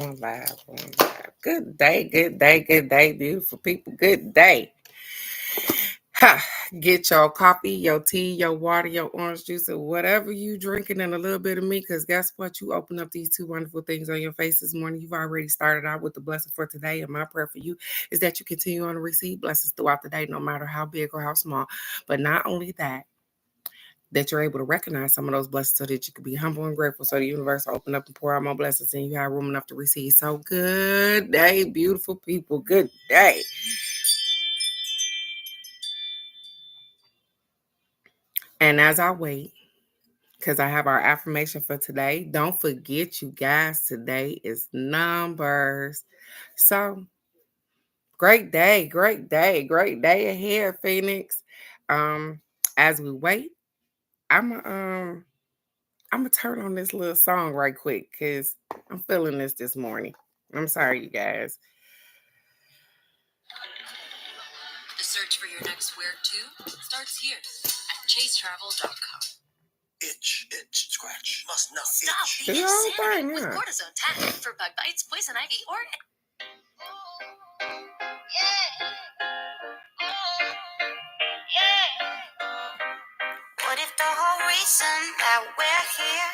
On live, on live. Good day, good day, good day, beautiful people. Good day. Ha! Get your coffee, your tea, your water, your orange juice, or whatever you drinking, and a little bit of me. Because guess what? You open up these two wonderful things on your face this morning. You've already started out with the blessing for today, and my prayer for you is that you continue on to receive blessings throughout the day, no matter how big or how small. But not only that you're able to recognize some of those blessings so that you can be humble and grateful so the universe will open up and pour out more blessings and you have room enough to receive. So good day, beautiful people. Good day. And as I wait, because I have our affirmation for today, don't forget, you guys, today is numbers. So great day, great day, great day ahead, Phoenix. Um, as we wait, I'm I'm gonna turn on this little song right quick because I'm feeling this morning. I'm sorry, you guys. The search for your next where to starts here at chasetravel.com. Itch, scratch, must not stop itch. The insanity with cortisone tag for bug bites, poison ivy, or... What if the whole reason that we're here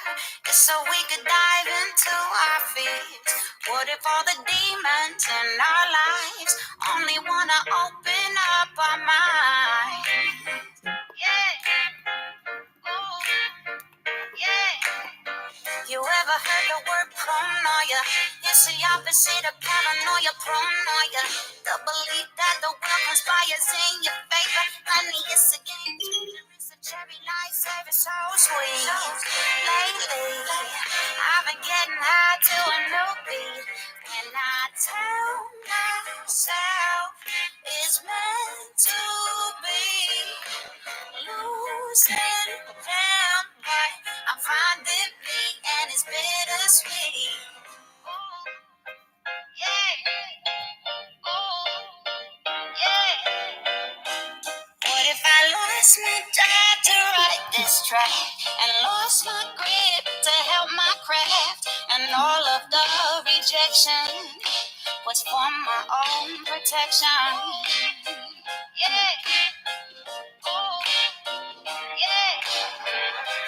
is so we could dive into our fears? What if all the demons in our lives only wanna open up our minds? You ever heard the word paranoia? It's the opposite of paranoia, paranoia. The belief that the world conspires in your favor. Honey, it's a game changer. It's a cherry lifesaver, so sweet. Lately, I've been getting high to a new beat. And I tell myself it's meant to be. Losing him, but I'm finding me, and it's bittersweet. What if I lost my job to write this track, and lost my grip to help my craft, and all of the rejection was for my own protection?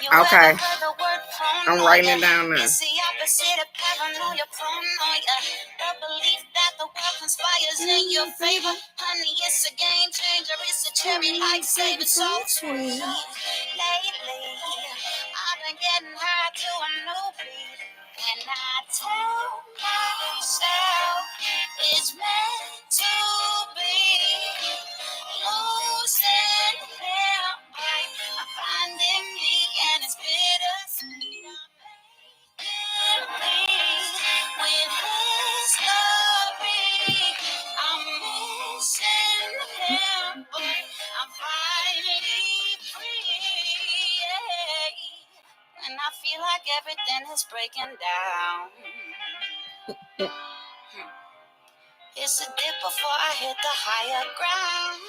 Okay. I'm writing it down now. It's the opposite of paranoia, paranoia. The belief that the world conspires in your favor. Honey, it's a game changer. It's a cherry lifesaver, so sweet. Lately, I've been getting high to a new beat. And I tell myself it's meant to be. Losing him, I'm finding me, and it's bittersweet. I'm making peace with history. I'm missing him, but I'm finally free. And I feel like everything is breaking down. It's a dip before I hit the higher ground.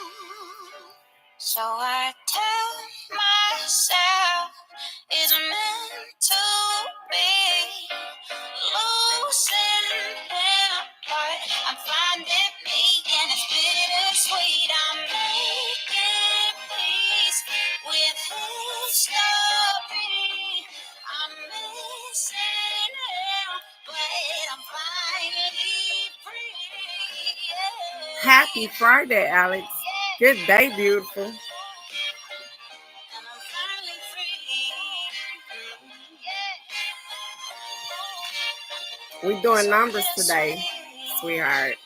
So I tell myself it's meant to be. Losing him, but I'm finding me, and it's bittersweet. I'm making peace with history. I'm missing him, but I'm finally free. Happy Friday, Alex. Good day, beautiful. We're doing numbers today, sweetheart.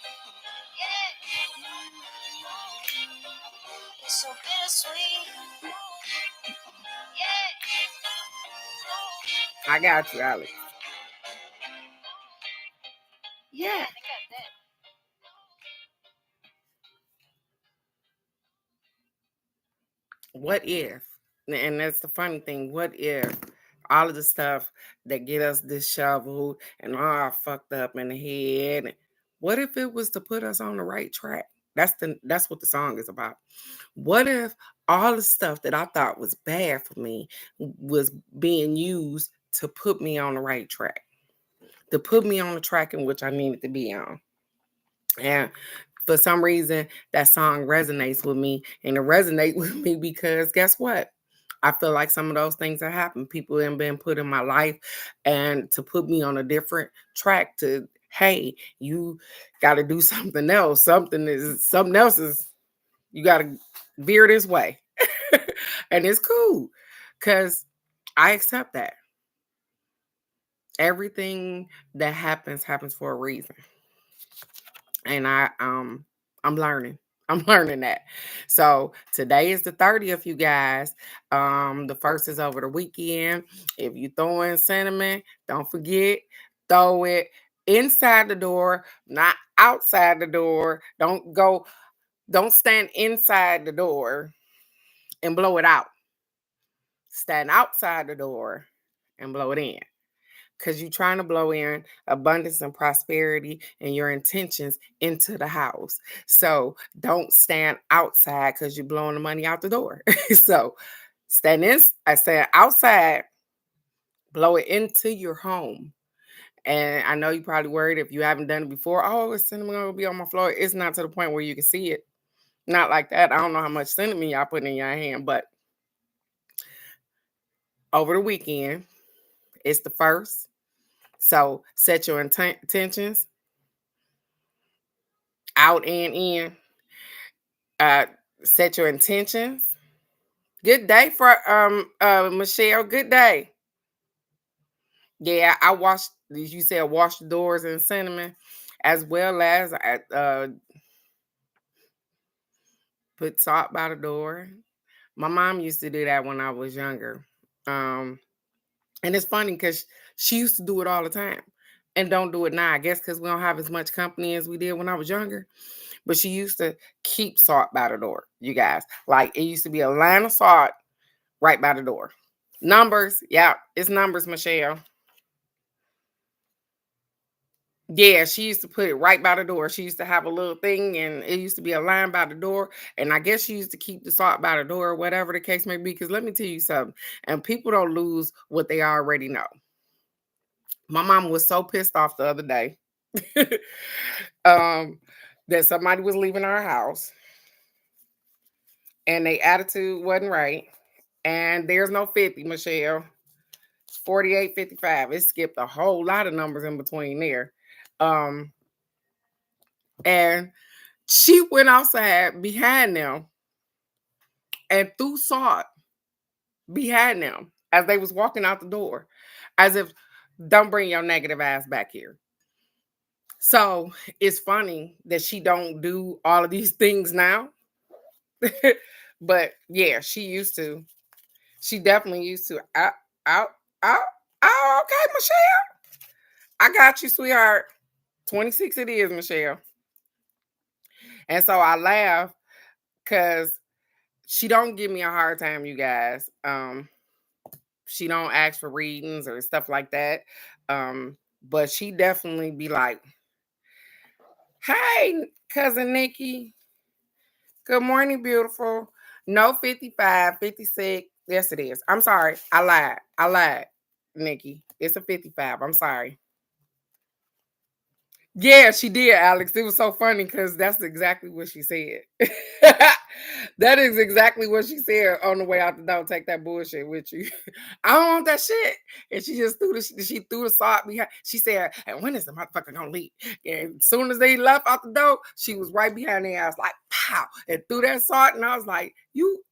It's so bittersweet. I got you, Alex. Yeah. What if? And that's the funny thing. What if all of the stuff that get us disheveled and all fucked up in the head? What if it was to put us on the right track? That's what the song is about. What if all the stuff that I thought was bad for me was being used to put me on the right track? to put me on the track in which I needed to be on. And for some reason, that song resonates with me. And it resonates with me because guess what? I feel like some of those things have happened. People have been put in my life and to put me on a different track to, hey, you got to do something else. Something else is, you got to veer this way. And it's cool because I accept that. Everything that happens for a reason. And I'm learning. I'm learning that. So today is the 30th, you guys. The first is over the weekend. If you throw in cinnamon, don't forget, throw it inside the door, not outside the door. Don't stand inside the door and blow it out. Stand outside the door and blow it in. Because you're trying to blow in abundance and prosperity and your intentions into the house. So don't stand outside because you're blowing the money out the door. So I stand outside, blow it into your home. And I know you're probably worried if you haven't done it before. Oh, is cinnamon gonna be on my floor? It's not to the point where you can see it. Not like that. I don't know how much cinnamon y'all putting in your hand, but over the weekend, it's the first. So set your intentions out and in. Set your intentions. Good day for Michelle. Good day. Yeah, I washed. You said wash the doors in cinnamon, as well as I put salt by the door. My mom used to do that when I was younger. And it's funny because she used to do it all the time and don't do it now. I guess because we don't have as much company as we did when I was younger. But she used to keep salt by the door, you guys. Like it used to be a line of salt right by the door. Numbers, yeah, it's numbers, Michelle. Yeah, she used to put it right by the door. She used to have a little thing, and it used to be a line by the door. And I guess she used to keep the salt by the door, or whatever the case may be. Because let me tell you something, and people don't lose what they already know. My mom was so pissed off the other day that somebody was leaving our house, and their attitude wasn't right. And there's no 50, Michelle. 48, 55. It skipped a whole lot of numbers in between there. And she went outside behind them and threw salt behind them as they was walking out the door, as if, don't bring your negative ass back here. So it's funny that she don't do all of these things now. But yeah, she used to. She definitely used to. Out, out, out. Oh, okay, Michelle. I got you, sweetheart. 26 it is, Michelle. And so I laugh because she don't give me a hard time, you guys. She don't ask for readings or stuff like that. But she definitely be like, hey, cousin Nikki. Good morning, beautiful. No 55, 56. Yes, it is. I'm sorry. I lied, Nikki. It's a 55. I'm sorry. Yeah, she did, Alex. It was so funny because that's exactly what she said. That is exactly what she said on the way out the door. Take that bullshit with you. I don't want that shit. And she threw the salt behind. She said, and when is the motherfucker gonna leave? And as soon as they left out the door, she was right behind their ass, like pow, and threw that salt. And I was like, you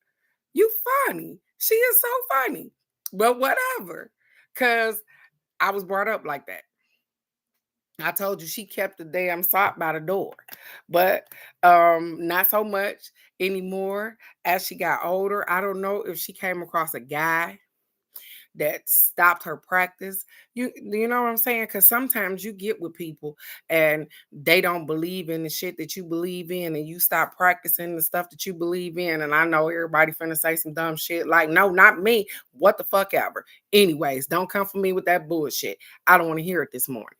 funny. She is so funny. But whatever. Cause I was brought up like that. I told you she kept the damn sock by the door, but not so much anymore as she got older. I don't know if she came across a guy that stopped her practice. You know what I'm saying? Because sometimes you get with people and they don't believe in the shit that you believe in, and you stop practicing the stuff that you believe in. And I know everybody finna say some dumb shit like, no, not me. What the fuck ever. Anyways, don't come for me with that bullshit. I don't want to hear it this morning.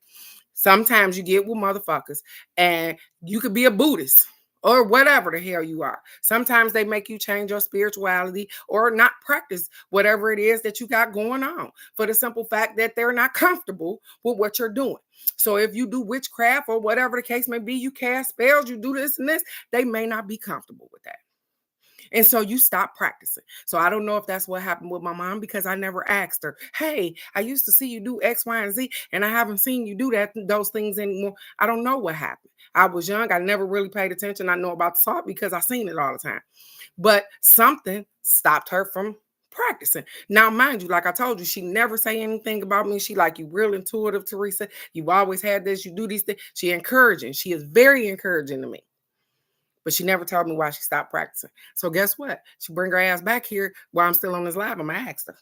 Sometimes you get with motherfuckers and you could be a Buddhist, or whatever the hell you are. Sometimes they make you change your spirituality or not practice whatever it is that you got going on for the simple fact that they're not comfortable with what you're doing. So if you do witchcraft or whatever the case may be, you cast spells, you do this and this, they may not be comfortable with that. And so you stop practicing. So I don't know if that's what happened with my mom because I never asked her, hey, I used to see you do X, Y, and Z, and I haven't seen you do those things anymore. I don't know what happened. I was young. I never really paid attention. I know about the salt because I seen it all the time. But something stopped her from practicing. Now, mind you, like I told you, she never say anything about me. She like, you real intuitive, Teresa. You've always had this. You do these things. She encouraging. She is very encouraging to me. But she never told me why she stopped practicing. So guess what? She bring her ass back here while I'm still on this live. I'm gonna ask her.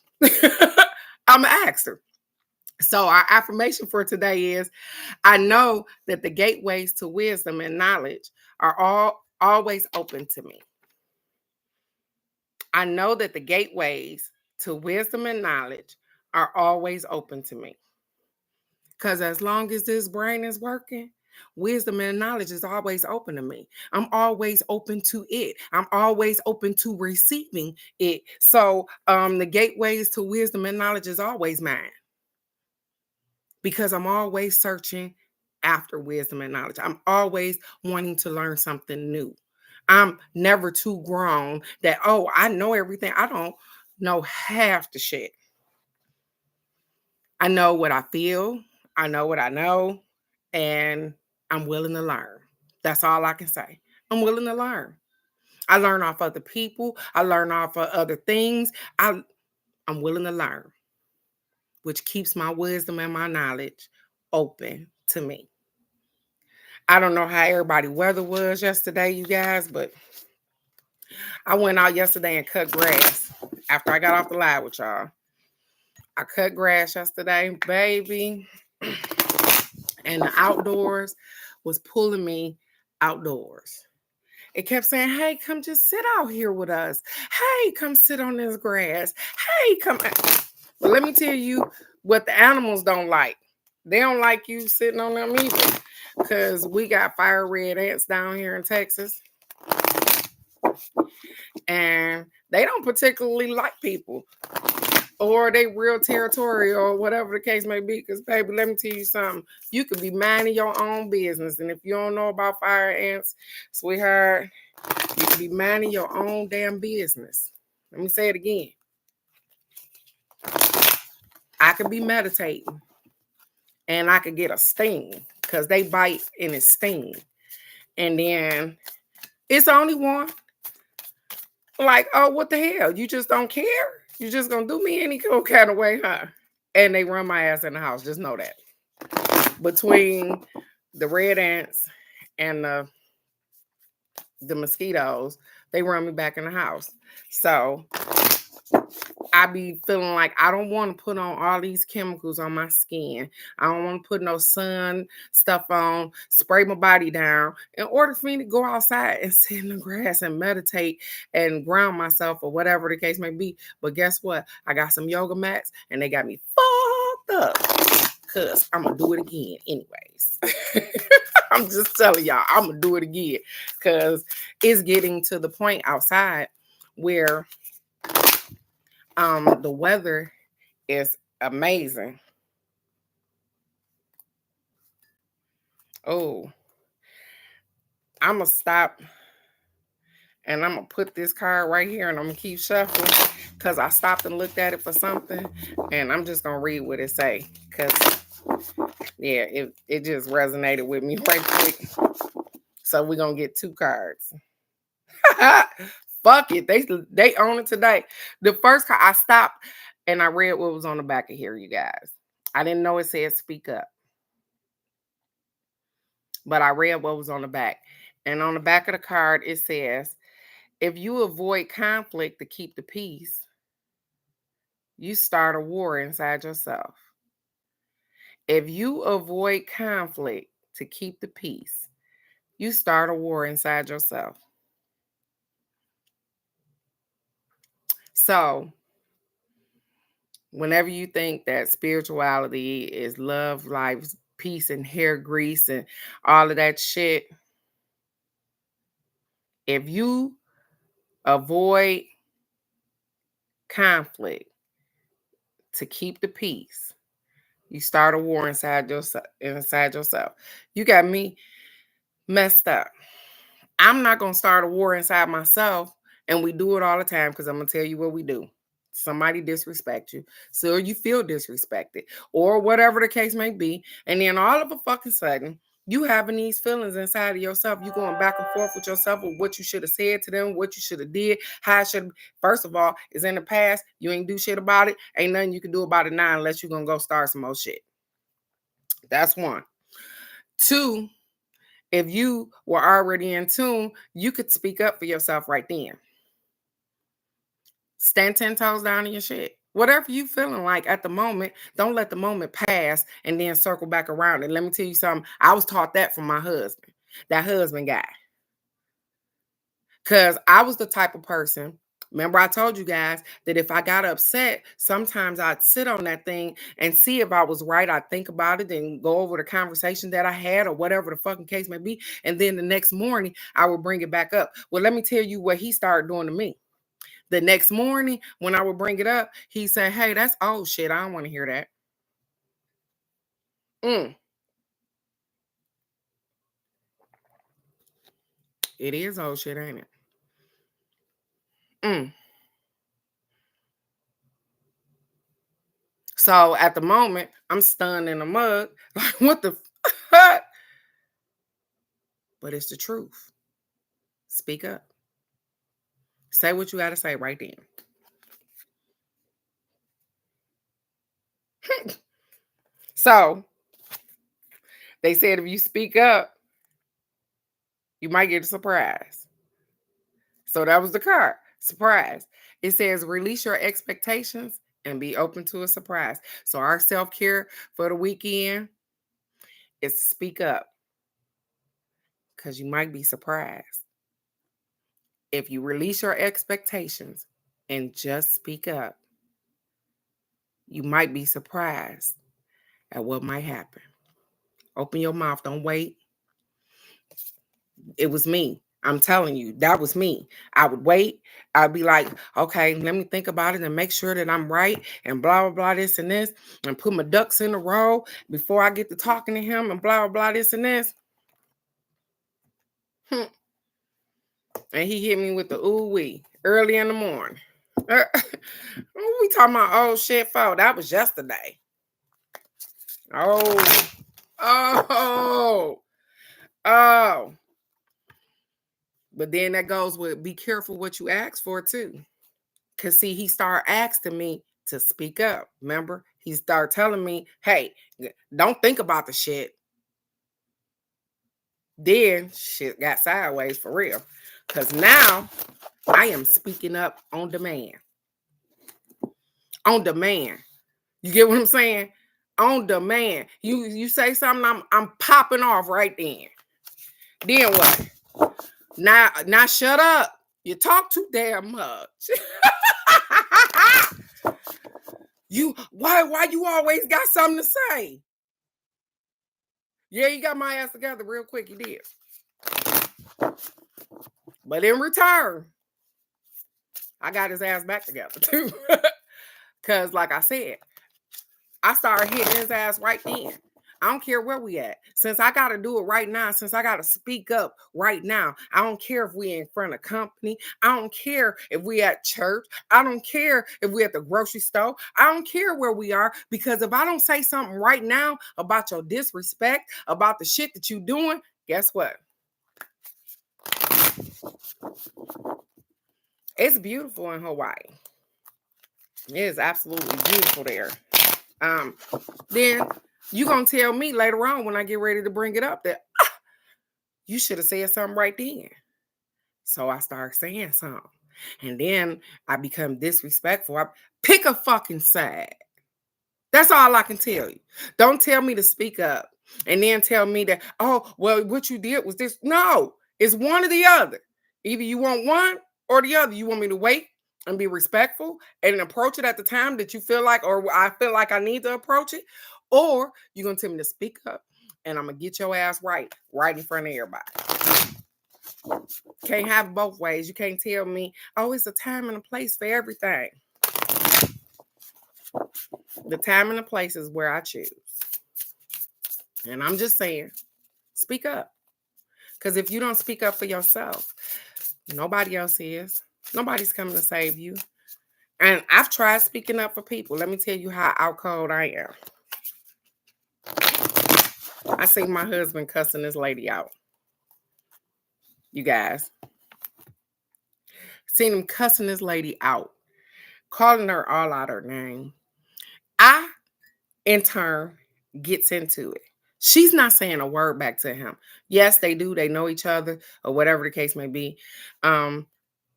I'm gonna ask her. So our affirmation for today is: I know that the gateways to wisdom and knowledge are always open to me. I know that the gateways to wisdom and knowledge are always open to me. Because as long as this brain is working, wisdom and knowledge is always open to me. I'm always open to it. I'm always open to receiving it. So the gateways to wisdom and knowledge is always mine because I'm always searching after wisdom and knowledge. I'm always wanting to learn something new. I'm never too grown that, oh, I know everything. I don't know half the shit. I know what I feel. I know what I know. And I'm willing to learn. That's all I can say. I'm willing to learn. I learn off other people. I learn off of other things. I'm willing to learn, which keeps my wisdom and my knowledge open to me. I don't know how everybody weather was yesterday, you guys, but I went out yesterday and cut grass after I got off the live with y'all. I cut grass yesterday, baby. And the outdoors was pulling me outdoors. It kept saying, hey, come just sit out here with us. Hey, come sit on this grass. Hey, come. But let me tell you what the animals don't like. They don't like you sitting on them either. Because we got fire red ants down here in Texas. And they don't particularly like people. Or they real territorial or whatever the case may be. Because, baby, let me tell you something. You could be minding your own business. And if you don't know about fire ants, sweetheart, you could be minding your own damn business. Let me say it again. I could be meditating and I could get a sting because they bite and it sting. And then it's only one. Like, oh, what the hell? You just don't care? You just gonna do me any kind of way, huh? And they run my ass in the house. Just know that. Between the red ants and the mosquitoes, they run me back in the house. So I be feeling like I don't want to put on all these chemicals on my skin. I don't want to put no sun stuff on, spray my body down in order for me to go outside and sit in the grass and meditate and ground myself or whatever the case may be. But guess what? I got some yoga mats and they got me fucked up because I'm going to do it again anyways. I'm just telling y'all, I'm going to do it again because it's getting to the point outside where the weather is amazing. Oh, I'm gonna stop and I'm gonna put this card right here and I'm gonna keep shuffling because I stopped and looked at it for something and I'm just gonna read what it say because yeah, it just resonated with me right quick. So we're gonna get two cards. Fuck it, they own it today. The first card I stopped and I read what was on the back of here, you guys. I didn't know it said speak up. But I read what was on the back. And on the back of the card, it says, if you avoid conflict to keep the peace, you start a war inside yourself. If you avoid conflict to keep the peace, you start a war inside yourself. So, whenever you think that spirituality is love, life, peace, and hair grease and all of that shit, If you avoid conflict to keep the peace, you start a war inside yourself. You got me messed up. I'm not going to start a war inside myself, and we do it all the time because I'm going to tell you what we do. Somebody disrespect you, so you feel disrespected, or whatever the case may be, and then all of a fucking sudden, you having these feelings inside of yourself. You going back and forth with yourself with what you should have said to them, what you should have did, how I should. First of all, it's in the past. You ain't do shit about it. Ain't nothing you can do about it now unless you're gonna go start some more shit. That's one. Two, if you were already in tune, you could speak up for yourself right then. Stand 10 toes down in your shit. Whatever you feeling like at the moment, don't let the moment pass and then circle back around. And let me tell you something. I was taught that from my husband, that husband guy. Because I was the type of person, remember I told you guys that if I got upset, sometimes I'd sit on that thing and see if I was right. I'd think about it and go over the conversation that I had or whatever the fucking case may be. And then the next morning, I would bring it back up. Well, let me tell you what he started doing to me. The next morning, when I would bring it up, he said, hey, that's old shit. I don't want to hear that. It is old shit, ain't it? So at the moment, I'm stunned in the mug. Like, what the fuck? But it's the truth. Speak up. Say what you got to say right then. So they said if you speak up, you might get a surprise. So that was the card. Surprise. It says release your expectations and be open to a surprise. So our self-care for the weekend is speak up. Because you might be surprised. If you release your expectations and just speak up, you might be surprised at what might happen. Open your mouth. Don't wait. It was me. I'm telling you, that was me. I would wait. I'd be like, okay, let me think about it and make sure that I'm right and blah, blah, blah, this and this, and put my ducks in a row before I get to talking to him and blah, blah, blah, this and this. And he hit me with the ooh-wee early in the morning. We talking about old shit for? That was yesterday. Oh. But then that goes with be careful what you ask for too. Because see, he started asking me to speak up. Remember? He started telling me, hey, don't think about the shit. Then shit got sideways for real. Because now I am speaking up on demand. On demand. You get what I'm saying? On demand. You say something, I'm popping off right then. Then what? Now shut up. You talk too damn much. Why you always got something to say? Yeah, you got my ass together real quick. You did. But in return, I got his ass back together too. Because like I said, I started hitting his ass right then. I don't care where we at. Since I got to do it right now, since I got to speak up right now, I don't care if we in front of company. I don't care if we at church. I don't care if we at the grocery store. I don't care where we are, because if I don't say something right now about your disrespect, about the shit that you doing, guess what? It's beautiful in Hawaii. It is absolutely beautiful there. Then you gonna tell me later on when I get ready to bring it up that you should have said something right then. So I start saying something. And then I become disrespectful. I pick a fucking side. That's all I can tell you. Don't tell me to speak up and then tell me that, oh, well, what you did was this. No, it's one or the other. Either you want one or the other. You want me to wait and be respectful and approach it at the time that you feel like, or I feel like I need to approach it, or you're going to tell me to speak up and I'm going to get your ass right in front of everybody. Can't have both ways. You can't tell me, oh, it's a time and a place for everything. The time and the place is where I choose. And I'm just saying, speak up. Because if you don't speak up for yourself, nobody else is. Nobody's coming to save you. And I've tried speaking up for people. Let me tell you how out cold I am. I seen my husband cussing this lady out. You guys. Seen him cussing this lady out. Calling her all out her name. I, in turn, gets into it. She's not saying a word back to him. Yes, they do. They know each other or whatever the case may be.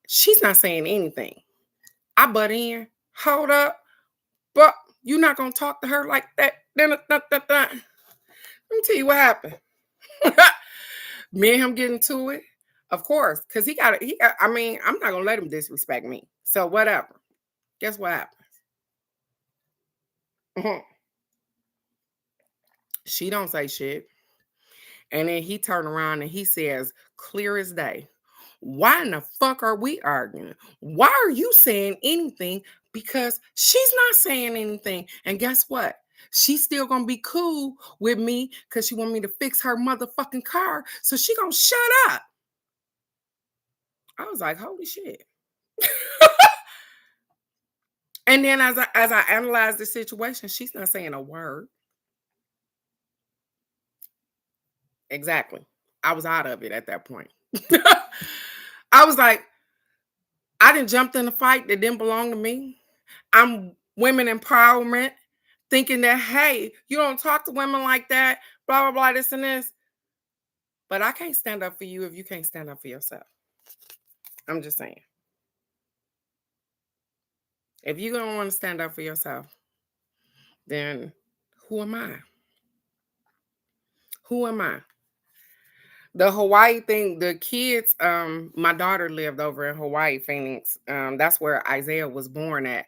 She's not saying anything. I butt in. Hold up. But you're not going to talk to her like that. Let me tell you what happened. Me and him getting to it. Of course. Because I mean, I'm not going to let him disrespect me. So whatever. Guess what happens? She don't say shit. And then he turned around and he says, clear as day, why in the fuck are we arguing? Why are you saying anything? Because she's not saying anything. And guess what? She's still gonna be cool with me because she want me to fix her motherfucking car. So she gonna shut up. I was like, holy shit. And then as I analyze the situation, she's not saying a word. Exactly. I was out of it at that point. I was like, I didn't jump in a fight that didn't belong to me. I'm women empowerment, thinking that, hey, you don't talk to women like that, blah, blah, blah, this and this. But I can't stand up for you if you can't stand up for yourself. I'm just saying. If you don't want to stand up for yourself, then who am I? Who am I? The Hawaii thing, the kids, my daughter lived over in Hawaii, Phoenix. That's where Isaiah was born at.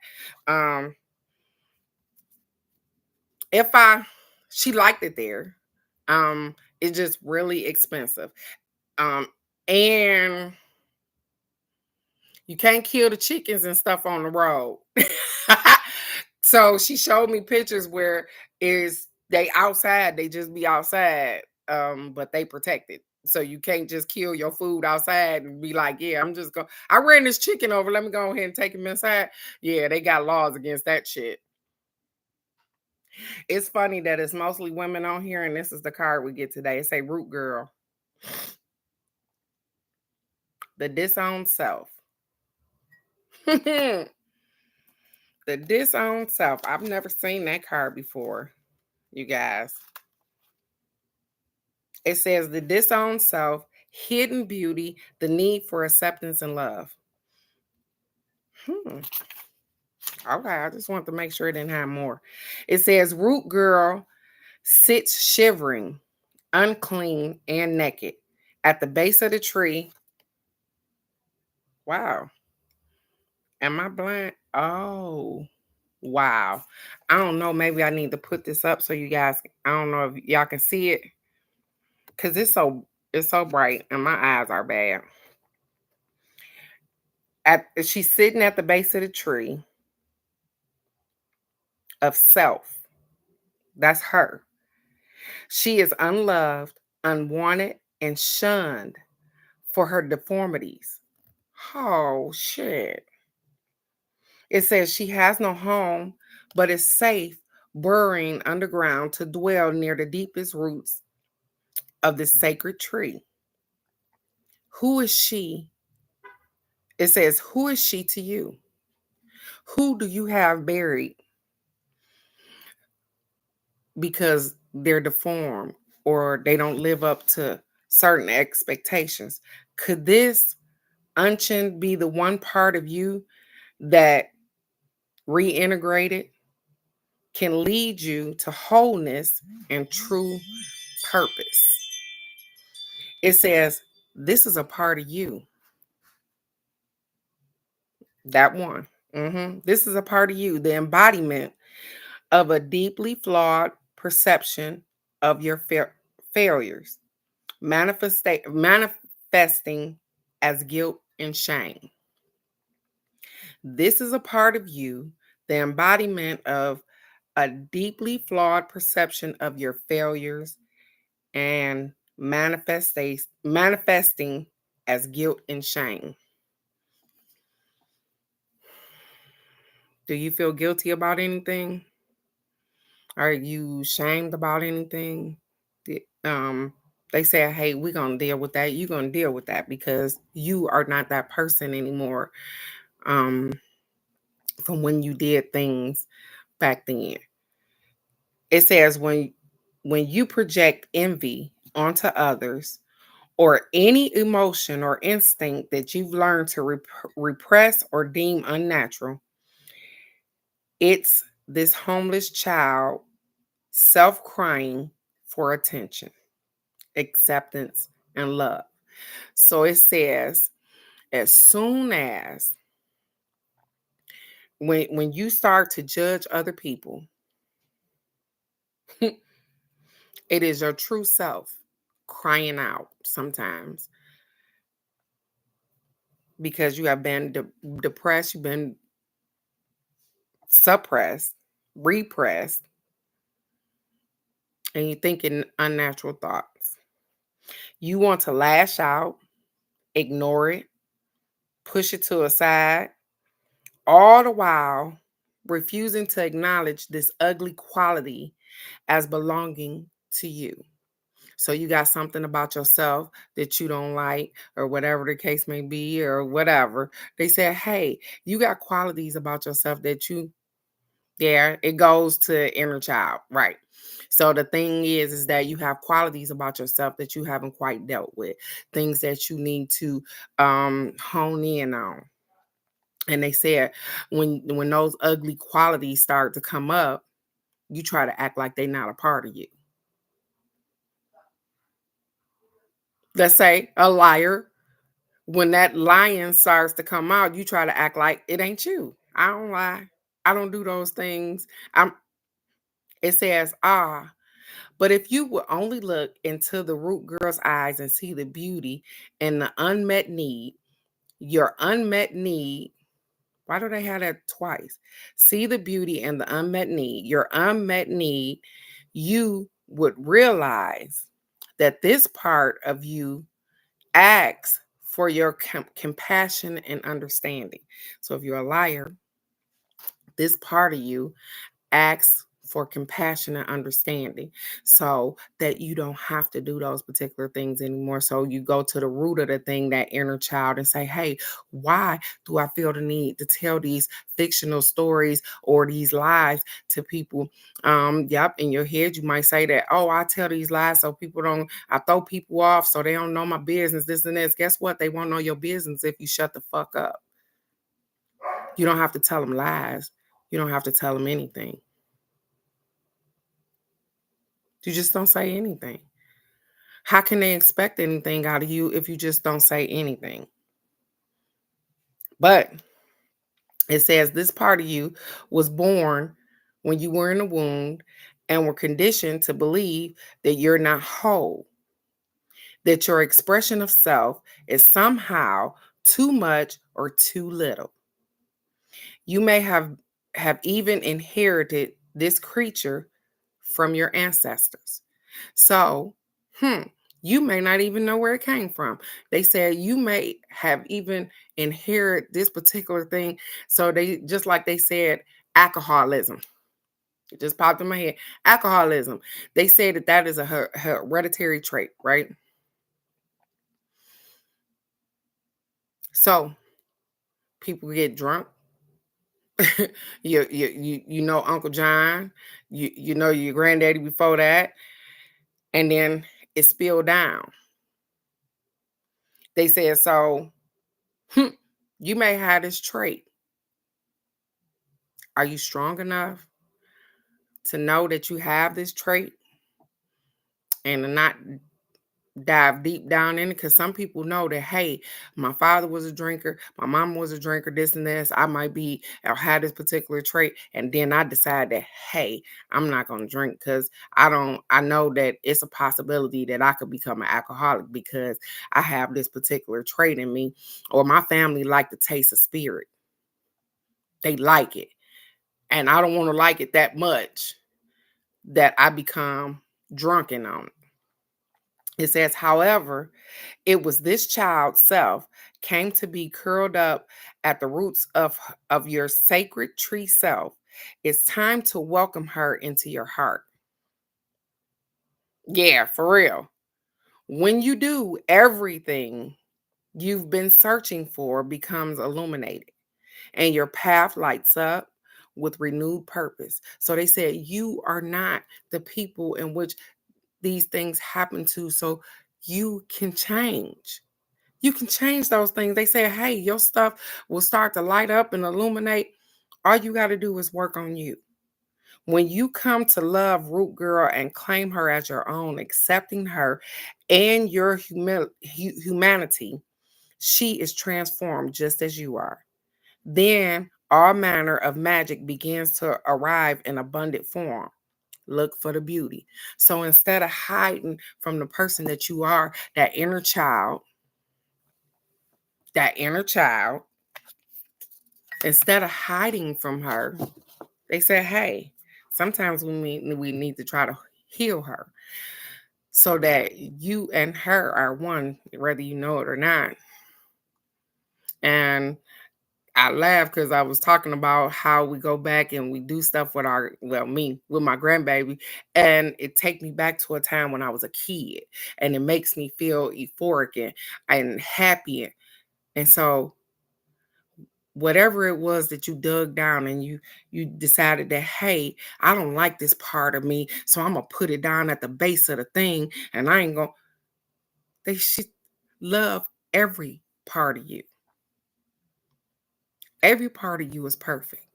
She liked it there. It's just really expensive. And you can't kill the chickens and stuff on the road. So she showed me pictures where they outside, they just be outside, but they protected. So you can't just kill your food outside and be like, yeah, I ran this chicken over. Let me go ahead and take him inside. Yeah, they got laws against that shit. It's funny that it's mostly women on here, and this is the card we get today. It say root girl. The disowned self. The disowned self. I've never seen that card before, you guys. It says the disowned self, hidden beauty, the need for acceptance and love. Okay, I just want to make sure it didn't have more. It says root girl sits shivering, unclean, and naked at the base of the tree. Wow. Am I blind? Oh, wow. I don't know. Maybe I need to put this up so you guys, I don't know if y'all can see it. Because it's so bright and my eyes are bad. She's sitting at the base of the tree of self. That's her. She is unloved, unwanted, and shunned for her deformities. Oh, shit. It says she has no home, but is safe burrowing underground to dwell near the deepest roots of the sacred tree. Who is she? It says, who is she to you? Who do you have buried because they're deformed or they don't live up to certain expectations? Could this unction be the one part of you that reintegrated can lead you to wholeness and true purpose? It says, this is a part of you. That one. This is a part of you, the embodiment of a deeply flawed perception of your failures, manifested manifesting as guilt and shame. This is a part of you, the embodiment of a deeply flawed perception of your failures and manifesting as guilt and shame. Do you feel guilty about anything? Are you shamed about anything? They say, hey, we're going to deal with that. You're going to deal with that because you are not that person anymore um, from when you did things back then. It says when you project envy onto others or any emotion or instinct that you've learned to repress or deem unnatural, it's this homeless child self-crying for attention, acceptance, and love. So it says, as soon as when you start to judge other people, it is your true self crying out sometimes because you have been depressed, you've been suppressed, repressed, and you're thinking unnatural thoughts. You want to lash out, ignore it, push it to a side, all the while refusing to acknowledge this ugly quality as belonging to you. So you got something about yourself that you don't like, or whatever the case may be, or whatever. They say, hey, you got qualities about yourself that it goes to inner child, right? So the thing is that you have qualities about yourself that you haven't quite dealt with, things that you need to hone in on. And they said when those ugly qualities start to come up, you try to act like they're not a part of you. Let's say a liar, when that lying starts to come out, you try to act like it ain't you. I don't lie. I don't do those things. It says, but if you would only look into the root girl's eyes and see the beauty and the unmet need, your unmet need, why do they have that twice? See the beauty and the unmet need, your unmet need, you would realize that this part of you asks for your compassion and understanding. So if you're a liar, this part of you asks for compassion and understanding so that you don't have to do those particular things anymore. So you go to the root of the thing, that inner child, and say, hey, why do I feel the need to tell these fictional stories or these lies to people? Yep, in your head, you might say that, oh, I tell these lies so I throw people off so they don't know my business, this and this. Guess what? They won't know your business if you shut the fuck up. You don't have to tell them lies. You don't have to tell them anything. You just don't say anything. How can they expect anything out of you if you just don't say anything? But it says this part of you was born when you were in the womb and were conditioned to believe that you're not whole, that your expression of self is somehow too much or too little. You may have even inherited this creature from your ancestors. So, you may not even know where it came from. They said you may have even inherited this particular thing. So they, just like they said, alcoholism. It just popped in my head. Alcoholism. They say that is a hereditary trait, right? So people get drunk. You know Uncle John. You know your granddaddy before that, and then it spilled down. They said so. You may have this trait. Are you strong enough to know that you have this trait and to not dive deep down in it, because some people know that, hey, my father was a drinker, my mom was a drinker, this and this. I might be or had this particular trait, and then I decide that, hey, I'm not gonna drink because I know that it's a possibility that I could become an alcoholic because I have this particular trait in me, or my family like the taste of spirit. They like it. And I don't want to like it that much that I become drunken on it. It says, however, it was this child's self came to be curled up at the roots of your sacred tree self. It's time to welcome her into your heart. Yeah, for real. When you do, everything you've been searching for becomes illuminated and your path lights up with renewed purpose. So they said, you are not the people in which these things happen to, so you can change. You can change those things. They say, hey, your stuff will start to light up and illuminate. All you got to do is work on you. When you come to love Root Girl and claim her as your own, accepting her and your humanity, she is transformed just as you are. Then all manner of magic begins to arrive in abundant form. Look for the beauty. So instead of hiding from the person that you are, that inner child, instead of hiding from her, they said, hey, sometimes we need to try to heal her so that you and her are one, whether you know it or not. And I laugh because I was talking about how we go back and we do stuff with me, with my grandbaby. And it take me back to a time when I was a kid. And it makes me feel euphoric and happy. And so whatever it was that you dug down and you decided that, hey, I don't like this part of me, so I'm gonna put it down at the base of the thing, and I ain't gonna. They should love every part of you. Every part of you is perfect,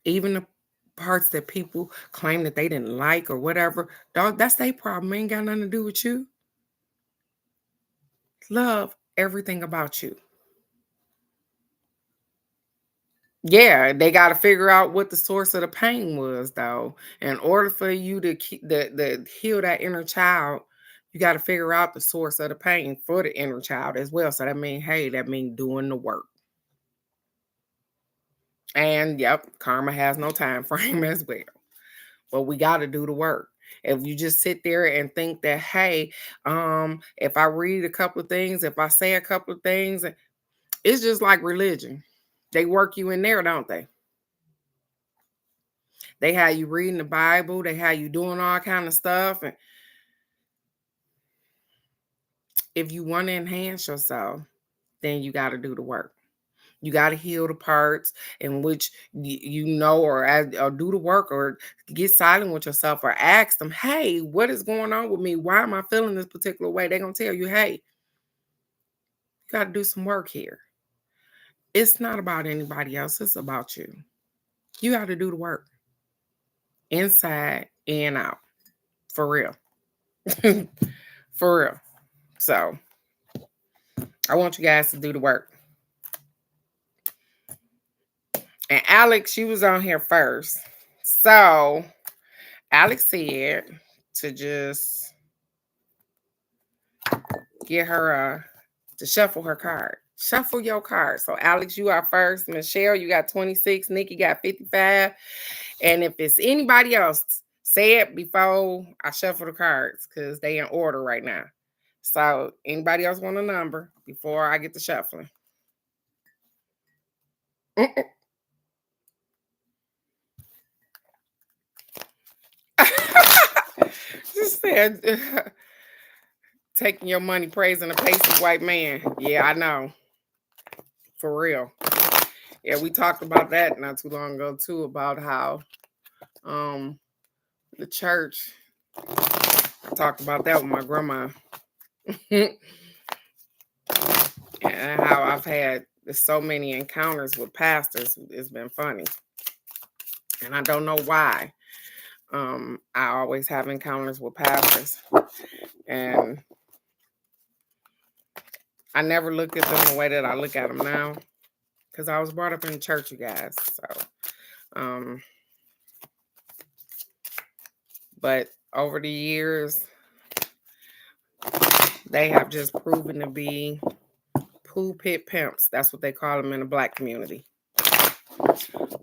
even the parts that people claim that they didn't like or whatever. Dog, that's their problem. Ain't got nothing to do with you. Love everything about you. Yeah, they got to figure out what the source of the pain was, though. In order for you to keep the heal that inner child, you got to figure out the source of the pain for the inner child as well. So that means, hey, that means doing the work. And yep, karma has no time frame as well. But we got to do the work. If you just sit there and think that, hey, if I read a couple of things, if I say a couple of things, it's just like religion. They work you in there, don't they? They have you reading the Bible. They have you doing all kind of stuff. And if you want to enhance yourself, then you got to do the work. You got to heal the parts in which you know, or do the work, or get silent with yourself, or ask them, hey, what is going on with me? Why am I feeling this particular way? They're going to tell you, hey, you got to do some work here. It's not about anybody else. It's about you. You got to do the work inside and out. For real. For real. So I want you guys to do the work. And Alex, she was on here first. So Alex said to just get her to shuffle her card. Shuffle your card. So Alex, you are first. Michelle, you got 26. Nikki got 55. And if it's anybody else, say it before I shuffle the cards because they in order right now. So anybody else want a number before I get to shuffling? Just said, taking your money, praising a pasty white man. Yeah, I know. For real. Yeah, we talked about that not too long ago too, about how the church, I talked about that with my grandma. And how I've had so many encounters with pastors. It's been funny. And I don't know why. I always have encounters with pastors, and I never looked at them the way that I look at them now, because I was brought up in the church, you guys. So, but over the years, they have just proven to be pulpit pimps. That's what they call them in the Black community.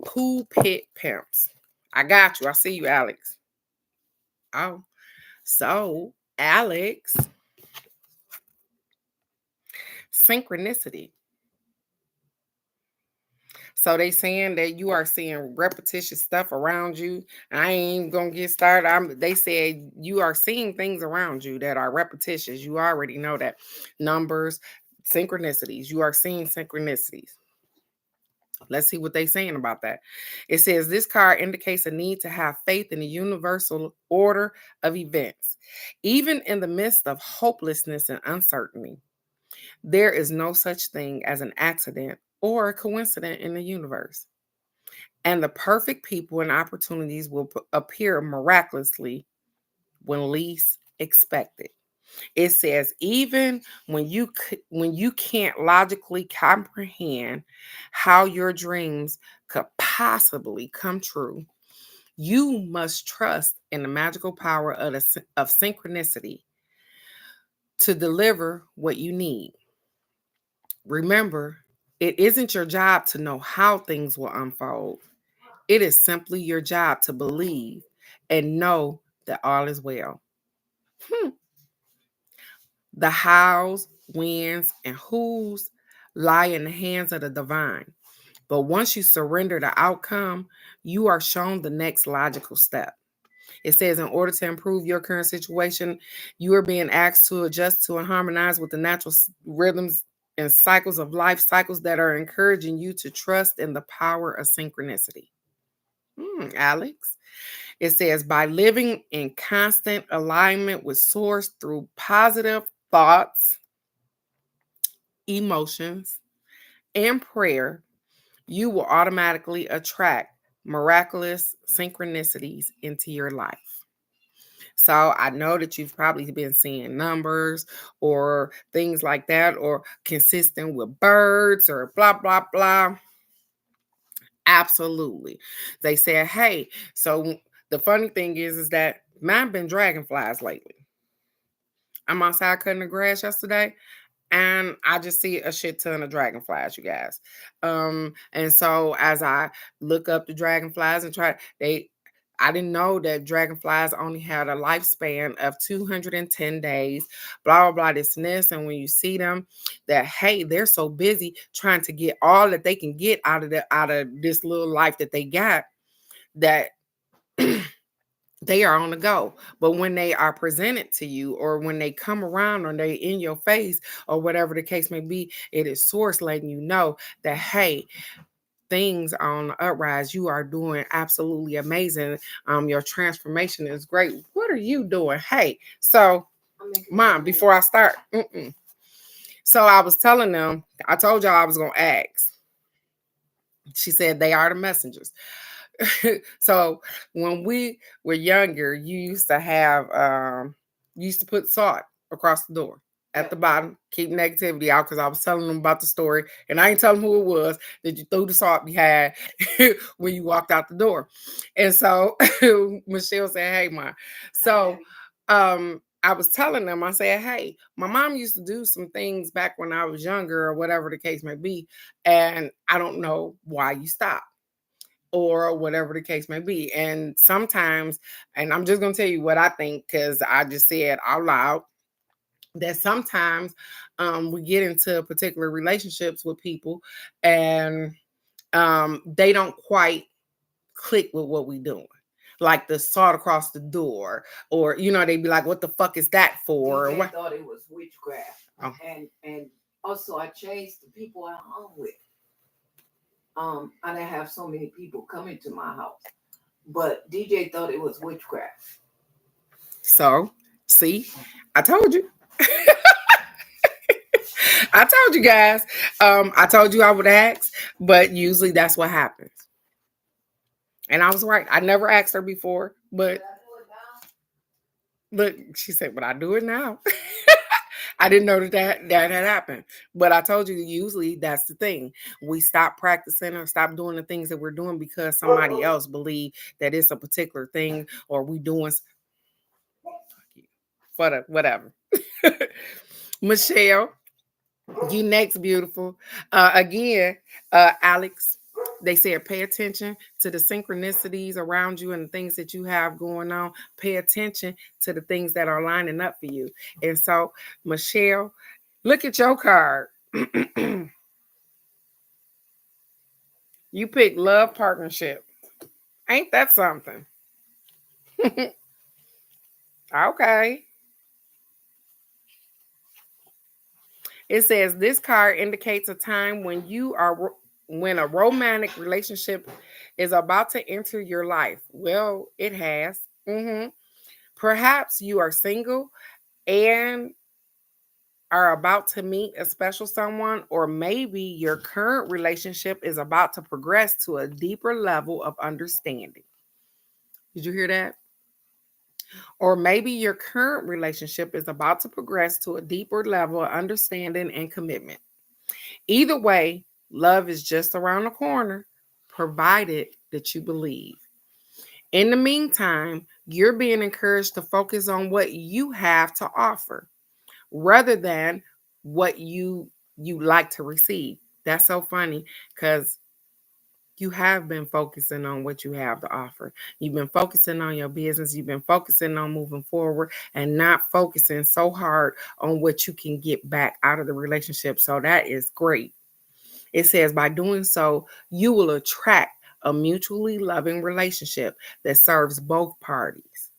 Pulpit pimps. I got you. I see you, Alex. Oh, so Alex, synchronicity. So they saying that you are seeing repetitious stuff around you. I ain't gonna get started. They said you are seeing things around you that are repetitious. You already know that. Numbers, synchronicities. You are seeing synchronicities. Let's see what they're saying about that. It says this card indicates a need to have faith in the universal order of events. Even in the midst of hopelessness and uncertainty, there is no such thing as an accident or a coincidence in the universe. And the perfect people and opportunities will appear miraculously when least expected. It says even when you can't logically comprehend how your dreams could possibly come true, you must trust in the magical power of synchronicity to deliver what you need. Remember, it isn't your job to know how things will unfold. It is simply your job to believe and know that all is well. The hows, whens, and whos lie in the hands of the divine. But once you surrender the outcome, you are shown the next logical step. It says, in order to improve your current situation, you are being asked to adjust to and harmonize with the natural rhythms and cycles of life, cycles that are encouraging you to trust in the power of synchronicity. Alex. It says, by living in constant alignment with Source through positive thoughts, emotions, and prayer, you will automatically attract miraculous synchronicities into your life. So I know that you've probably been seeing numbers or things like that, or consistent with birds or blah, blah, blah. Absolutely. They said, hey, so the funny thing is that mine been dragonflies lately. I'm outside cutting the grass yesterday, and I just see a shit ton of dragonflies, you guys. And so as I look up the dragonflies and I didn't know that dragonflies only had a lifespan of 210 days, blah, blah, blah, this and this. And when you see them, that, hey, they're so busy trying to get all that they can get out of this little life that they got, that they are on the go. But when they are presented to you, or when they come around, or they in your face, or whatever the case may be, it is Source letting you know that, hey, things on the uprise. You are doing absolutely amazing. Your transformation is great. What are you doing? Hey, so Mom, before I start, so I was telling them, I told y'all I was gonna ask. She said they are the messengers. So when we were younger, you used to have you used to put salt across the door at the bottom, keep negativity out, because I was telling them about the story, and I ain't telling them who it was, that you threw the salt behind when you walked out the door. And so Michelle said, hey, Mom. So I was telling them, I said, hey, my mom used to do some things back when I was younger, or whatever the case may be, and I don't know why you stopped, or whatever the case may be. And sometimes, and I'm just going to tell you what I think, because I just said out loud, that sometimes we get into particular relationships with people, and they don't quite click with what we're doing. Like the salt across the door, or they'd be like, what the fuck is that for? I thought it was witchcraft. Oh. And also I chased the people I hung with. I didn't have so many people coming to my house, but DJ thought it was witchcraft. So, see, I told you. I told you guys. I told you I would ask, but usually that's what happens. And I was right. I never asked her before, But look, she said, but I do it now. I didn't know that had happened. But I told you, usually that's the thing. We stop practicing or stop doing the things that we're doing because somebody else believe that it's a particular thing, or we doing for the whatever. Michelle, you next, beautiful. Again, Alex, they said pay attention to the synchronicities around you and the things that you have going on. Pay attention to the things that are lining up for you. And so, Michelle, look at your card. You pick love partnership. Ain't that something? Okay. It says this card indicates a time when a romantic relationship is about to enter your life. Well, it has. Perhaps you are single and are about to meet a special someone, or maybe your current relationship is about to progress to a deeper level of understanding. Did you hear that? Or maybe your current relationship is about to progress to a deeper level of understanding and commitment. Either way, love is just around the corner, provided that you believe. In the meantime, you're being encouraged to focus on what you have to offer rather than what you like to receive. That's so funny because you have been focusing on what you have to offer. You've been focusing on your business. You've been focusing on moving forward and not focusing so hard on what you can get back out of the relationship. So that is great. It says by doing so, you will attract a mutually loving relationship that serves both parties.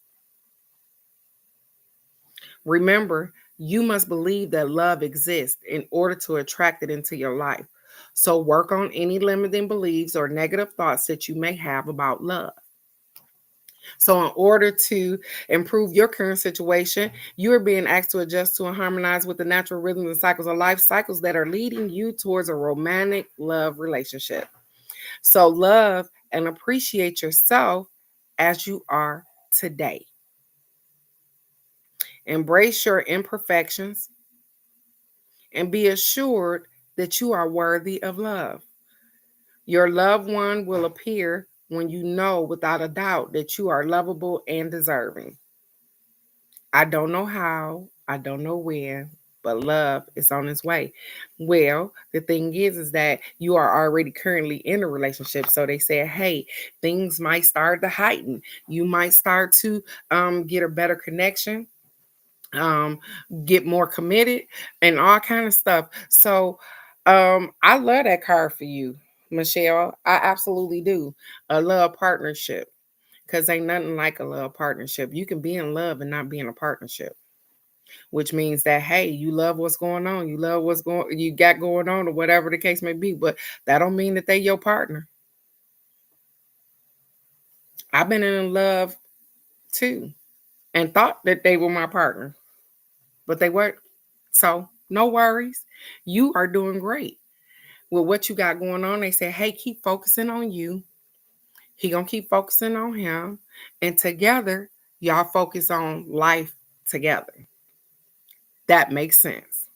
Remember, you must believe that love exists in order to attract it into your life. So work on any limiting beliefs or negative thoughts that you may have about love. So in order to improve your current situation, you are being asked to adjust to and harmonize with the natural rhythms and cycles of life, cycles that are leading you towards a romantic love relationship. So love and appreciate yourself as you are today. Embrace your imperfections and be assured that you are worthy of love. Your loved one will appear when you know without a doubt that you are lovable and deserving. I don't know how, I don't know when, but love is on its way. Well, the thing is that you are already currently in a relationship. So they said, hey, things might start to heighten. You might start to get a better connection, get more committed, and all kind of stuff. So I love that card for you, Michelle. I absolutely do. A love partnership. Because ain't nothing like a love partnership. You can be in love and not be in a partnership, which means that, hey, you love what's going on. You love you got going on, or whatever the case may be. But that don't mean that they your partner. I've been in love too and thought that they were my partner, but they weren't. So no worries. You are doing great with what you got going on. They say, hey, keep focusing on you. He gonna keep focusing on him. And together, y'all focus on life together. That makes sense.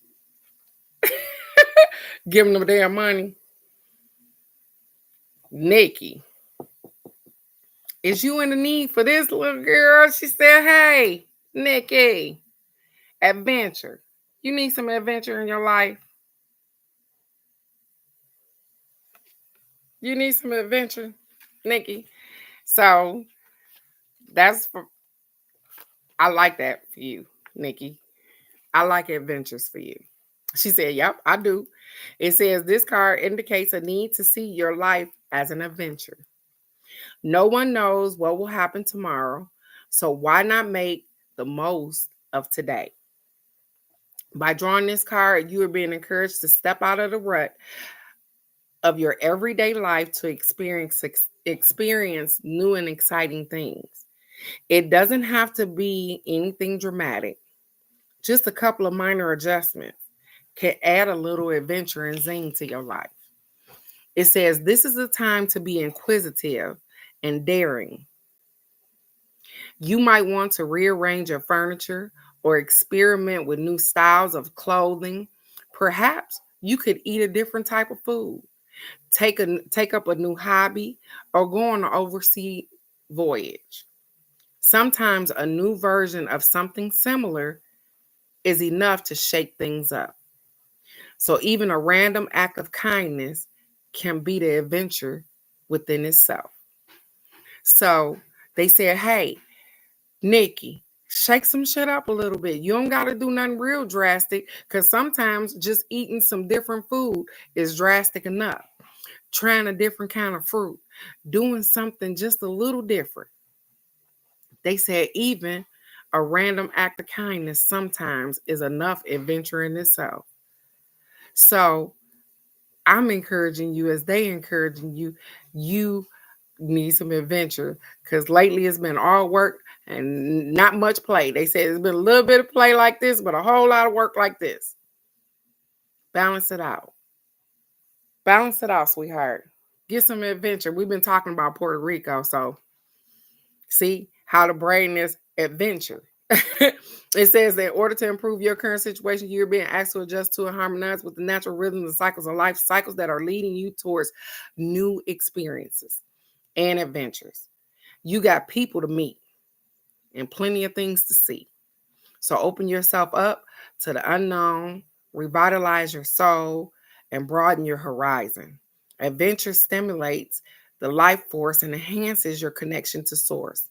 Give them the damn money. Nikki, is you in the need for this little girl? She said, hey, Nikki, adventure. You need some adventure in your life. You need some adventure, Nikki. So I like that for you, Nikki. I like adventures for you. She said, yep, I do. It says this card indicates a need to see your life as an adventure. No one knows what will happen tomorrow, so why not make the most of today? By drawing this card, you are being encouraged to step out of the rut of your everyday life to experience new and exciting things. It doesn't have to be anything dramatic. Just a couple of minor adjustments can add a little adventure and zing to your life. It says this is a time to be inquisitive and daring. You might want to rearrange your furniture or experiment with new styles of clothing. Perhaps you could eat a different type of food, take up a new hobby, or go on an overseas voyage. Sometimes a new version of something similar is enough to shake things up. So even a random act of kindness can be the adventure within itself. So they said, hey, Nikki, shake some shit up a little bit. You don't got to do nothing real drastic because sometimes just eating some different food is drastic enough. Trying a different kind of fruit, doing something just a little different. They said even a random act of kindness sometimes is enough adventure in itself. So I'm encouraging you as they encouraging you, you need some adventure because lately it's been all work and not much play. They said it's been a little bit of play like this, but a whole lot of work like this. Balance it out. Balance it out, sweetheart. Get some adventure. We've been talking about Puerto Rico, so see how the brain is adventure. It says that in order to improve your current situation, you're being asked to adjust to and harmonize with the natural rhythms and cycles of life, cycles that are leading you towards new experiences and adventures. You got people to meet and plenty of things to see. So open yourself up to the unknown, revitalize your soul, and broaden your horizon. Adventure stimulates the life force and enhances your connection to source.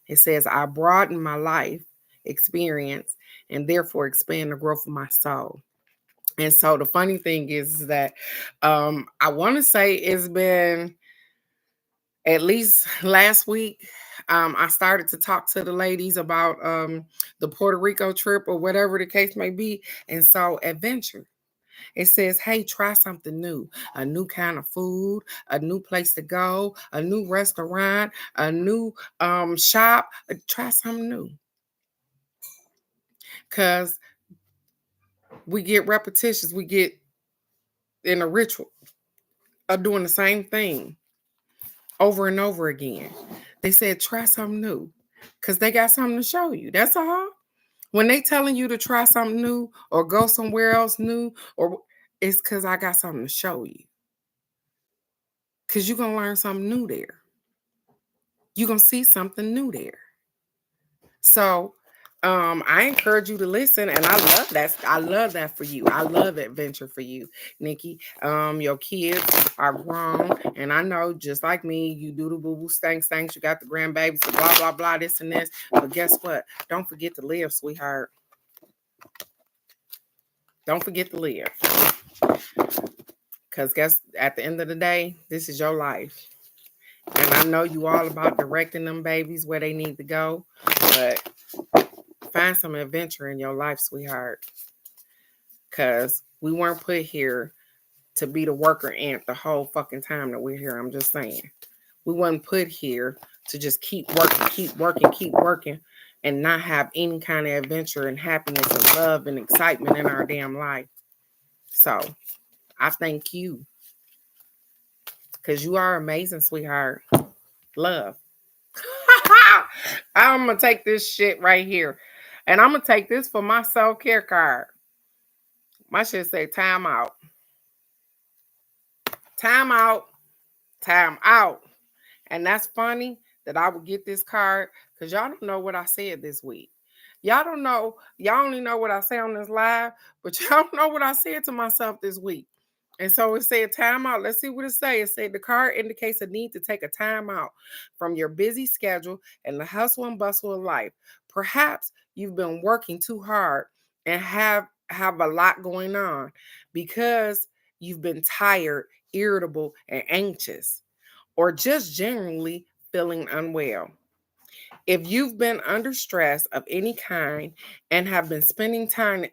It says, I broaden my life experience and therefore expand the growth of my soul. And so the funny thing is that I want to say it's been at least last week. I started to talk to the ladies about the Puerto Rico trip or whatever the case may be. And so adventure. It says, hey, try something new, a new kind of food, a new place to go, a new restaurant, a new shop. Try something new. Because we get repetitious. We get in a ritual of doing the same thing over and over again. They said, try something new because they got something to show you. That's all. When they telling you to try something new or go somewhere else new, or it's because I got something to show you. Because you're going to learn something new there. You're going to see something new there. So I encourage you to listen, and I love that. I love that for you. I love adventure for you, Nikki. Your kids are grown, and I know just like me, you do the boo-boo stanks. You got the grandbabies, blah, blah, blah, this and this. But guess what? Don't forget to live, sweetheart. Don't forget to live. Because guess at the end of the day, this is your life. And I know you all about directing them babies where they need to go. But find some adventure in your life, sweetheart. Because we weren't put here to be the worker ant the whole fucking time that we're here. I'm just saying. We weren't put here to just keep working, and not have any kind of adventure and happiness and love and excitement in our damn life. So I thank you. Because you are amazing, sweetheart. Love. I'm going to take this shit right here. And I'm going to take this for my self-care card. My shit say time out. Time out. Time out. And that's funny that I would get this card because y'all don't know what I said this week. Y'all don't know. Y'all only know what I say on this live, but y'all don't know what I said to myself this week. And so it said time out. Let's see what it says. It said the card indicates a need to take a time out from your busy schedule and the hustle and bustle of life. Perhaps you've been working too hard and have a lot going on because you've been tired, irritable, and anxious, or just generally feeling unwell. If you've been under stress of any kind and have been spending time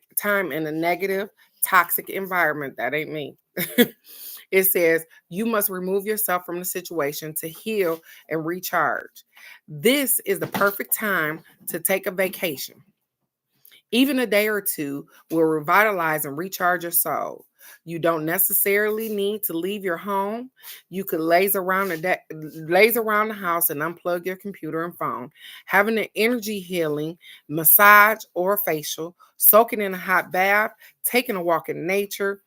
in a negative, toxic environment, that ain't me. It says you must remove yourself from the situation to heal and recharge. This is the perfect time to take a vacation. Even a day or two will revitalize and recharge your soul. You don't necessarily need to leave your home. You could laze around the house and unplug your computer and phone. Having an energy healing massage or facial, soaking in a hot bath, taking a walk in nature,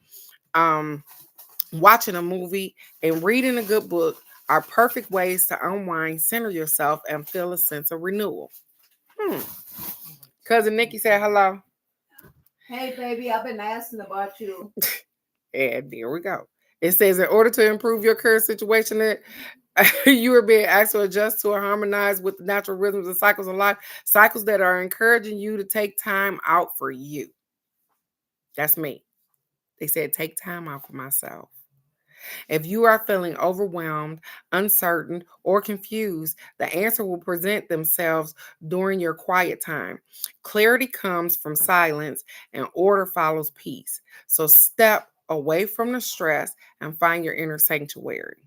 watching a movie, and reading a good book are perfect ways to unwind, center yourself, and feel a sense of renewal. Cousin Nikki said hello. Hey, baby, I've been asking about you. And there we go. It says, in order to improve your current situation, that you are being asked to adjust to or harmonize with the natural rhythms and cycles of life, cycles that are encouraging you to take time out for you. That's me. They said, take time out for myself. If you are feeling overwhelmed, uncertain, or confused, the answer will present themselves during your quiet time. Clarity comes from silence and order follows peace. So step away from the stress and find your inner sanctuary.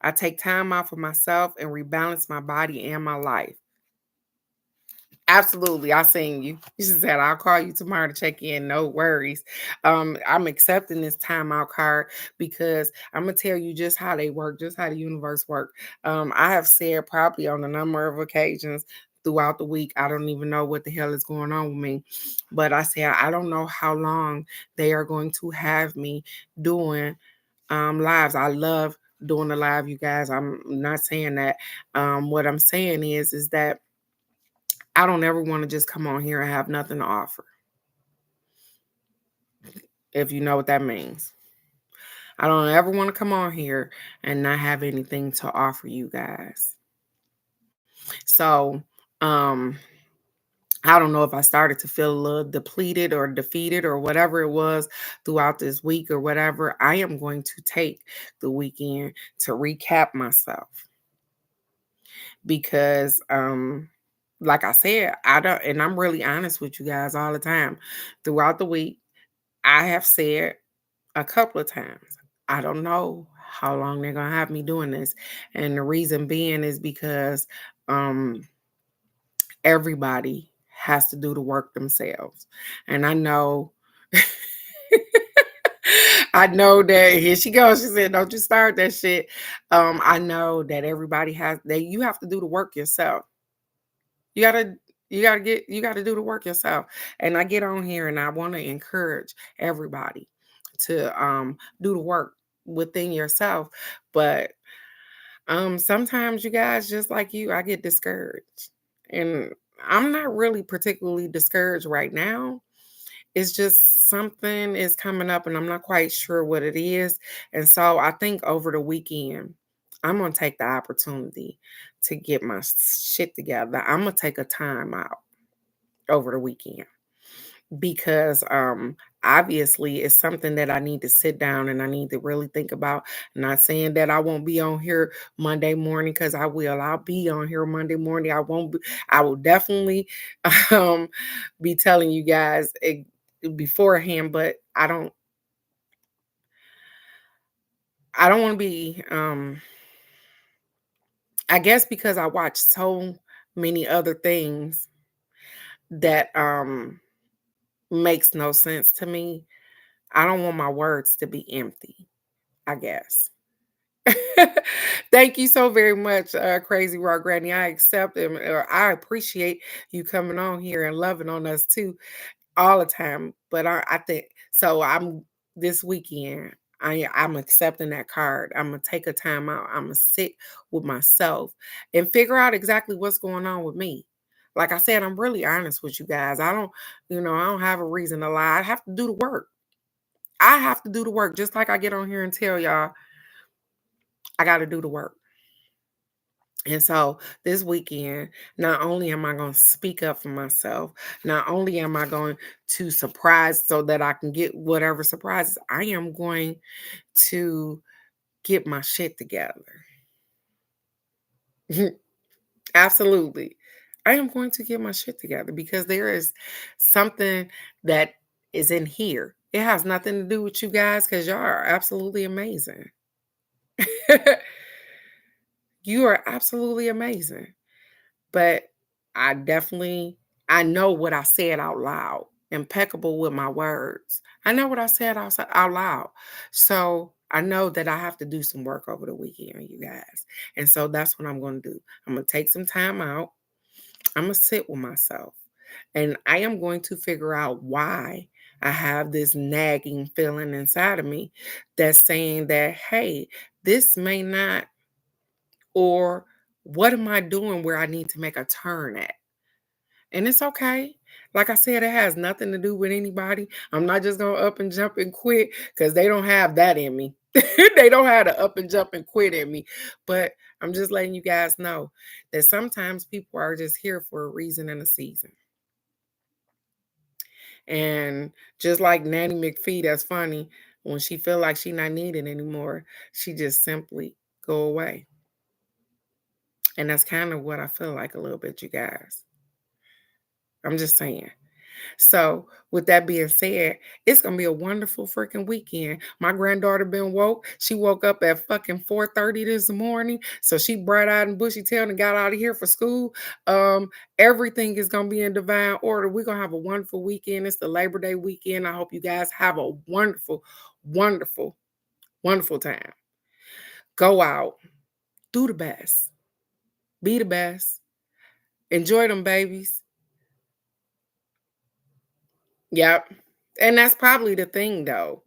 I take time out for myself and rebalance my body and my life. Absolutely. I seen you. She said, I'll call you tomorrow to check in. No worries. I'm accepting this timeout card because I'm going to tell you just how they work, just how the universe work. I have said probably on a number of occasions throughout the week, I don't even know what the hell is going on with me. But I said, I don't know how long they are going to have me doing lives. I love doing the live, you guys. I'm not saying that. What I'm saying is that I don't ever want to just come on here and have nothing to offer. If you know what that means. I don't ever want to come on here and not have anything to offer you guys. So, I don't know if I started to feel a little depleted or defeated or whatever it was throughout this week or whatever. I am going to take the weekend to recap myself because, like I said, I don't, and I'm really honest with you guys all the time. Throughout the week, I have said a couple of times, I don't know how long they're going to have me doing this. And the reason being is because everybody has to do the work themselves. And I know, I know that here she goes. She said, don't you start that shit. I know that everybody you have to do the work yourself. You gotta do the work yourself. And I get on here and I want to encourage everybody to do the work within yourself. But sometimes you guys, just like you, I get discouraged. And I'm not really particularly discouraged right now. It's just something is coming up and I'm not quite sure what it is. And so I think over the weekend, I'm going to take the opportunity to get my shit together. I'm going to take a time out over the weekend because obviously it's something that I need to sit down and I need to really think about. I'm not saying that I won't be on here Monday morning, because I will. I'll be on here Monday morning. I will definitely be telling you guys beforehand, but I don't want to be I guess because I watch so many other things that makes no sense to me. I don't want my words to be empty, I guess. Thank you so very much, Crazy Rock Granny. I accept and I appreciate you coming on here and loving on us too all the time. But I think so. I'm this weekend. I'm accepting that card. I'm gonna take a time out. I'm gonna sit with myself and figure out exactly what's going on with me. Like I said, I'm really honest with you guys. I don't have a reason to lie. I have to do the work. I have to do the work. Just like I get on here and tell y'all, I got to do the work. And so this weekend, not only am I going to speak up for myself, not only am I going to surprise so that I can get whatever surprises, I am going to get my shit together. Absolutely. I am going to get my shit together because there is something that is in here. It has nothing to do with you guys because y'all are absolutely amazing. You are absolutely amazing. But I know what I said out loud. impeccable with my words. I know what I said out loud. So I know that I have to do some work over the weekend, you guys. And so that's what I'm going to do. I'm going to take some time out. I'm going to sit with myself. And I am going to figure out why I have this nagging feeling inside of me that's saying that, hey, this may not, or what am I doing where I need to make a turn at? And it's okay. Like I said, it has nothing to do with anybody. I'm not just going to up and jump and quit because they don't have that in me. They don't have to up and jump and quit in me. But I'm just letting you guys know that sometimes people are just here for a reason and a season. And just like Nanny McPhee, that's funny, when she feel like she not needed anymore, she just simply go away. And that's kind of what I feel like a little bit, you guys. I'm just saying. So with that being said, it's going to be a wonderful freaking weekend. My granddaughter been woke. She woke up at fucking 4:30 this morning. So she bright-eyed and bushy-tailed and got out of here for school. Everything is going to be in divine order. We're going to have a wonderful weekend. It's the Labor Day weekend. I hope you guys have a wonderful, wonderful, wonderful time. Go out. Do the best. Be the best. Enjoy them babies. Yep. And that's probably the thing though.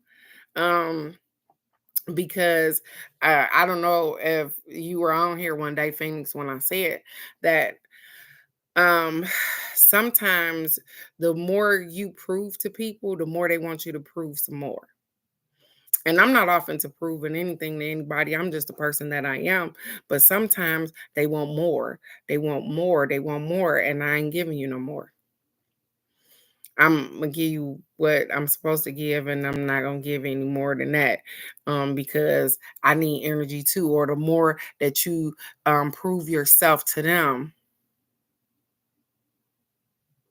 Because I don't know if you were on here one day, Phoenix, when I said that sometimes the more you prove to people, the more they want you to prove some more. And I'm not often to proving anything to anybody. I'm just the person that I am. But sometimes they want more. They want more. They want more. And I ain't giving you no more. I'm gonna give you what I'm supposed to give, and I'm not gonna give any more than that, because I need energy too. Or the more that you prove yourself to them,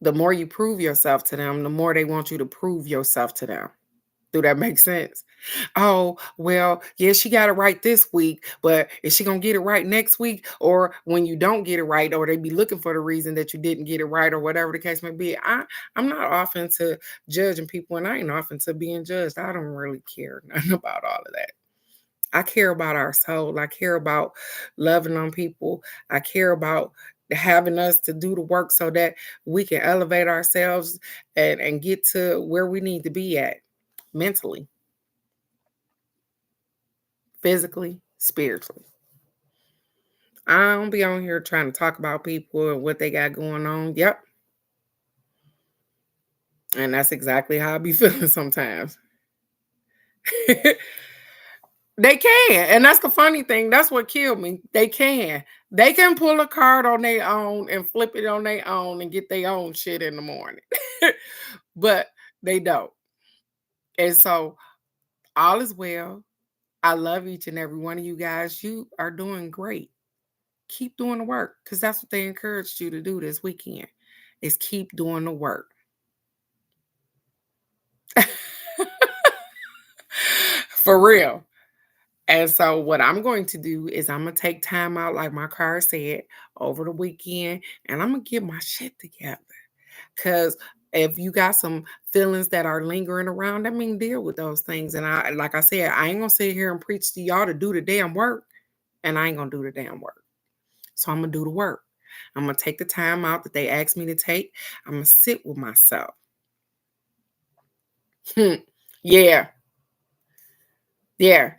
the more you prove yourself to them, the more they want you to prove yourself to them. Do that make sense? Oh, well, yeah, she got it right this week, but is she going to get it right next week? Or when you don't get it right, or they be looking for the reason that you didn't get it right, or whatever the case may be. I'm not often to judging people, and I ain't often to being judged. I don't really care nothing about all of that. I care about our soul. I care about loving on people. I care about having us to do the work so that we can elevate ourselves and get to where we need to be at. Mentally, physically, spiritually. I don't be on here trying to talk about people and what they got going on. Yep. And that's exactly how I be feeling sometimes. They can. And that's the funny thing. That's what killed me. They can. They can pull a card on their own and flip it on their own and get their own shit in the morning. But they don't. And so all is well. I love each and every one of you guys. You are doing great. Keep doing the work, because that's what they encouraged you to do this weekend, is keep doing the work. For real. And so what I'm going to do is I'm going to take time out, like my card said, over the weekend, and I'm going to get my shit together. Because if you got some feelings that are lingering around, I mean, deal with those things. And I, like I said, I ain't going to sit here and preach to y'all to do the damn work, and I ain't going to do the damn work. So I'm going to do the work. I'm going to take the time out that they asked me to take. I'm going to sit with myself. Yeah. Yeah.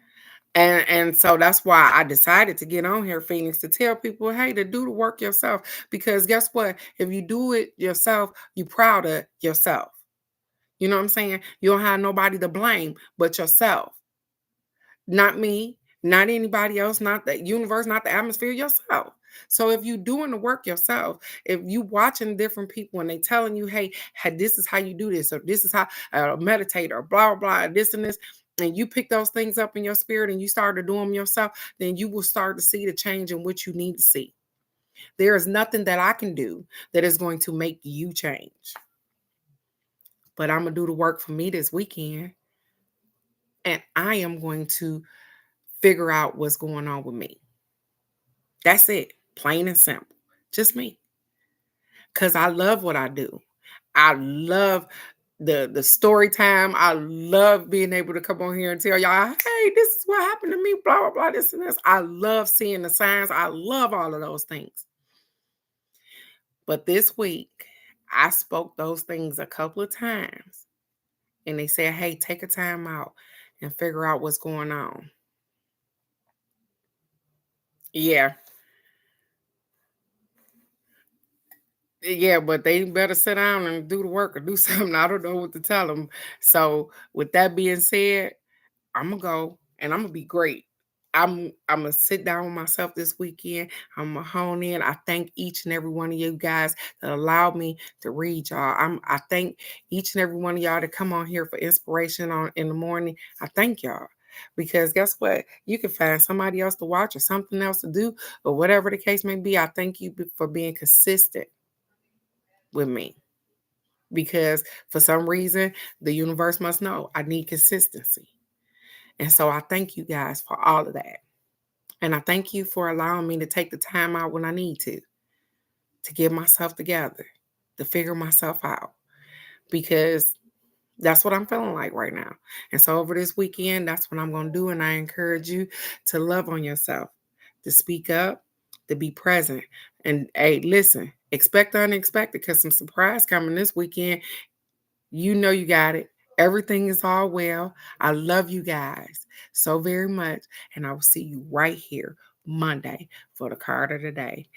And so that's why I decided to get on here, Phoenix, to tell people, hey, to do the work yourself. Because guess what? If you do it yourself, you're proud of yourself. You know what I'm saying? You don't have nobody to blame but yourself. Not me, not anybody else, not the universe, not the atmosphere, yourself. So if you doing the work yourself, if you watching different people and they telling you, hey, this is how you do this, or this is how meditate, or blah, blah, this and this, and you pick those things up in your spirit and you start to do them yourself, then you will start to see the change in what you need to see. There is nothing that I can do that is going to make you change. But I'm going to do the work for me this weekend. And I am going to figure out what's going on with me. That's it. Plain and simple. Just me. Because I love what I do. I love the story time. I love being able to come on here and tell y'all, hey, this is what happened to me, blah, blah, blah, this and this. I love seeing the signs. I love all of those things. But this week, I spoke those things a couple of times. And they said, hey, take a time out and figure out what's going on. Yeah. Yeah, but they better sit down and do the work or do something. I don't know what to tell them. So with that being said, I'm gonna go and I'm gonna be great. I'm gonna sit down with myself this weekend. I'm gonna hone in. I thank each and every one of you guys that allowed me to read y'all. I thank each and every one of y'all that come on here for inspiration on in the morning. I thank y'all. Because guess what? You can find somebody else to watch or something else to do, or whatever the case may be. I thank you for being consistent with me. Because for some reason, the universe must know I need consistency. And so I thank you guys for all of that. And I thank you for allowing me to take the time out when I need to get myself together, to figure myself out, because that's what I'm feeling like right now. And so over this weekend, that's what I'm going to do. And I encourage you to love on yourself, to speak up, to be present. And hey, listen, expect the unexpected, because some surprise coming this weekend. You know you got it. Everything is all well. I love you guys so very much. And I will see you right here Monday for the card of the day.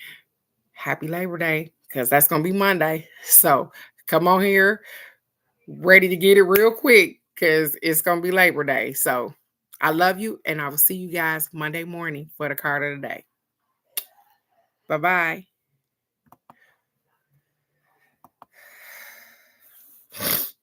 Happy Labor Day, because that's going to be Monday. So come on here, ready to get it real quick, because it's going to be Labor Day. So I love you, and I will see you guys Monday morning for the card of the day. Bye-bye.